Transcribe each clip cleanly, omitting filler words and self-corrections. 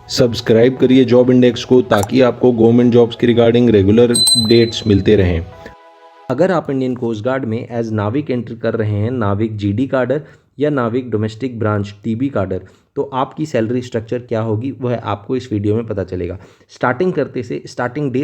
Subscribe करिए job index को ताकि आपको गवर्नमेंट जॉब्स के रिगार्डिंग रेगुलर अपडेट्स मिलते रहें। अगर आप इंडियन कोस्ट गार्ड में एज नाविक एंटर कर रहे हैं, नाविक जीडी काडर या नाविक डोमेस्टिक ब्रांच टीबी काडर, तो आपकी सैलरी स्ट्रक्चर क्या होगी वह आपको इस वीडियो में पता चलेगा। स्टार्टिंग डे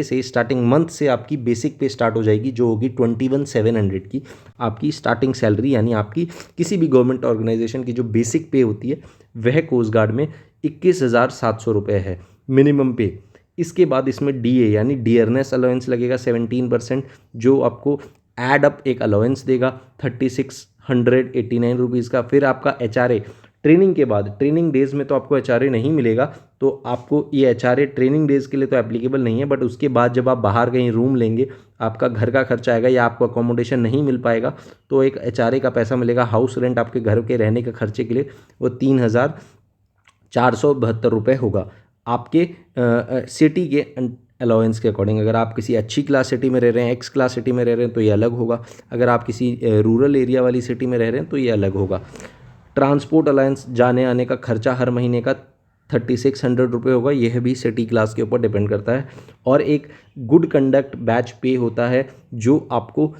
से स्टार्टिंग मंथ से आपकी बेसिक पे स्टार्ट हो जाएगी, जो होगी 21,700 की आपकी स्टार्टिंग सैलरी, यानी आपकी किसी भी गवर्नमेंट ऑर्गेनाइजेशन की जो बेसिक पे होती है वह कोस्ट गार्ड में 21,700 रुपये है मिनिमम पे। इसके बाद इसमें डीए यानी डियरनेस अलाउंस लगेगा 17%, जो आपको एड अप एक अलाउंस देगा 3,689 रुपीज़ का। फिर आपका एचआरए ट्रेनिंग के बाद, ट्रेनिंग डेज में तो आपको एचआरए नहीं मिलेगा, तो आपको ये एचआरए ट्रेनिंग डेज के लिए तो एप्लीकेबल नहीं है, बट उसके बाद जब आप बाहर कहीं रूम लेंगे, आपका घर का खर्चा आएगा या आपको अकोमोडेशन नहीं मिल पाएगा, तो एक एचआरए का पैसा मिलेगा। हाउस रेंट आपके घर के रहने के खर्चे के लिए वो 3,472 रुपये होगा आपके सिटी के अलाउंस के अकॉर्डिंग। अगर आप किसी अच्छी क्लास सिटी में रह रहे हैं, एक्स क्लास सिटी में रह रहे हैं, तो ये अलग होगा। अगर आप किसी रूरल एरिया वाली सिटी में रह रहे हैं तो ये अलग होगा। ट्रांसपोर्ट अलाउंस, जाने आने का खर्चा हर महीने का 3,600 रुपये होगा। यह भी सिटी क्लास के ऊपर डिपेंड करता है। और एक गुड कंडक्ट बैच पे होता है, जो आपको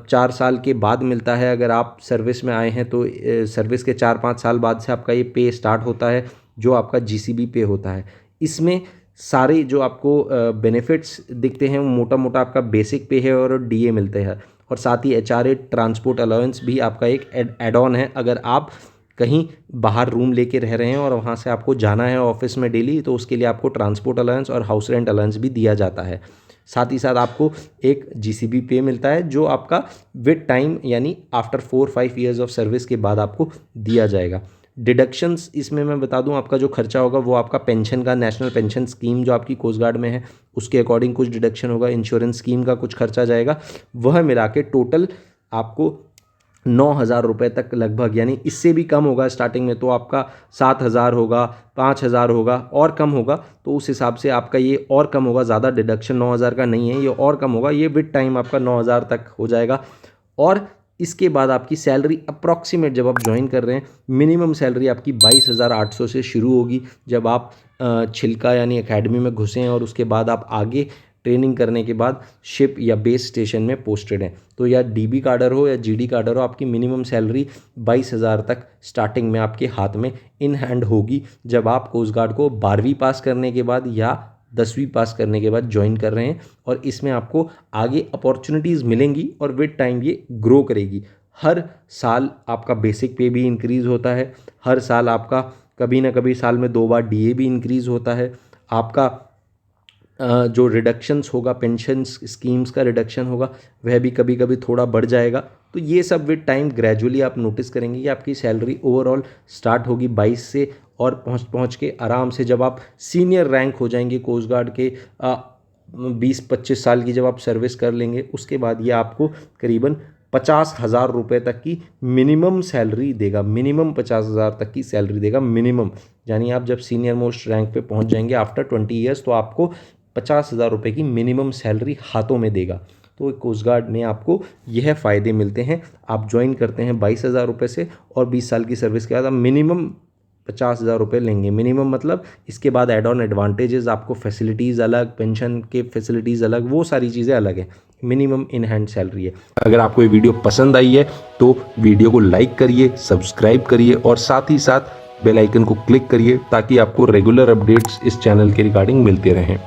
4 साल के बाद मिलता है। अगर आप सर्विस में आए हैं तो सर्विस के 4-5 साल बाद से आपका ये पे स्टार्ट होता है, जो आपका जीसीबी पे होता है। इसमें सारे जो आपको बेनिफिट्स दिखते हैं वो मोटा मोटा आपका बेसिक पे है और डीए मिलते हैं, और साथ ही एचआरए ट्रांसपोर्ट अलाउंस भी आपका एक एड ऑन है। अगर आप कहीं बाहर रूम लेके रह रहे हैं और वहाँ से आपको जाना है ऑफिस में डेली, तो उसके लिए आपको ट्रांसपोर्ट अलाउंस और हाउस रेंट अलाउंस भी दिया जाता है। साथ ही साथ आपको एक जीसीबी पे मिलता है, जो आपका विद टाइम यानी आफ्टर 4-5 ईयर्स ऑफ सर्विस के बाद आपको दिया जाएगा। डिडक्शंस इसमें मैं बता दूं, आपका जो खर्चा होगा वो आपका पेंशन का, नेशनल पेंशन स्कीम जो आपकी कोस्ट गार्ड में है उसके अकॉर्डिंग कुछ डिडक्शन होगा। इंश्योरेंस स्कीम का कुछ खर्चा जाएगा, वह मिला के टोटल आपको 9,000 रुपये तक लगभग, यानी इससे भी कम होगा स्टार्टिंग में, तो आपका 7,000 होगा, 5,000 होगा और कम होगा, तो उस हिसाब से आपका ये और कम होगा। ज़्यादा डिडक्शन 9,000 का नहीं है, ये और कम होगा। ये विद टाइम आपका 9,000 तक हो जाएगा। और इसके बाद आपकी सैलरी अप्रॉक्सीमेट जब आप ज्वाइन कर रहे हैं, मिनिमम सैलरी आपकी 22,800 से शुरू होगी। जब आप छिलका यानी एकेडमी में घुसे हैं और उसके बाद आप आगे ट्रेनिंग करने के बाद शिप या बेस स्टेशन में पोस्टेड हैं, तो या डीबी काडर हो या जीडी काडर हो, आपकी मिनिमम सैलरी 22,000 तक स्टार्टिंग में आपके हाथ में इन हैंड होगी, जब आप कोस्ट गार्ड को 12वीं पास करने के बाद या 10वीं पास करने के बाद ज्वाइन कर रहे हैं। और इसमें आपको आगे अपॉर्चुनिटीज़ मिलेंगी और विद टाइम ये ग्रो करेगी। हर साल आपका बेसिक पे भी इंक्रीज़ होता है, हर साल आपका कभी ना कभी साल में 2 बार डीए भी इंक्रीज़ होता है। आपका जो रिडक्शंस होगा, पेंशन स्कीम्स का रिडक्शन होगा, वह भी कभी कभी थोड़ा बढ़ जाएगा। तो ये सब विद टाइम ग्रेजुअली आप नोटिस करेंगे कि आपकी सैलरी ओवरऑल स्टार्ट होगी 22 से, और पहुंच के आराम से जब आप सीनियर रैंक हो जाएंगे कोस्ट गार्ड के 20-25 साल की जब आप सर्विस कर लेंगे, उसके बाद ये आपको करीबन 50,000 रुपये तक की मिनिमम सैलरी देगा। मिनिमम 50,000 तक की सैलरी देगा मिनिमम, यानी आप जब सीनियर मोस्ट रैंक पे पहुंच जाएंगे आफ्टर 20 ईयर्स, तो आपको 50,000 रुपये की मिनिमम सैलरी हाथों में देगा। तो कोस्ट गार्ड में आपको यह फ़ायदे मिलते हैं। आप ज्वाइन करते हैं 22,000 रुपये से, और 20 साल की सर्विस के बाद आप मिनिमम 50,000 रुपये लेंगे। मिनिमम मतलब इसके बाद एड ऑन एडवांटेजेस, आपको फैसिलिटीज़ अलग, पेंशन के फैसिलिटीज़ अलग, वो सारी चीज़ें अलग हैं। मिनिमम इन हैंड सैलरी है। अगर आपको ये वीडियो पसंद आई है तो वीडियो को लाइक करिए, सब्सक्राइब करिए और साथ ही साथ बेल आइकन को क्लिक करिए, ताकि आपको रेगुलर अपडेट्स इस चैनल के रिगार्डिंग मिलते रहें।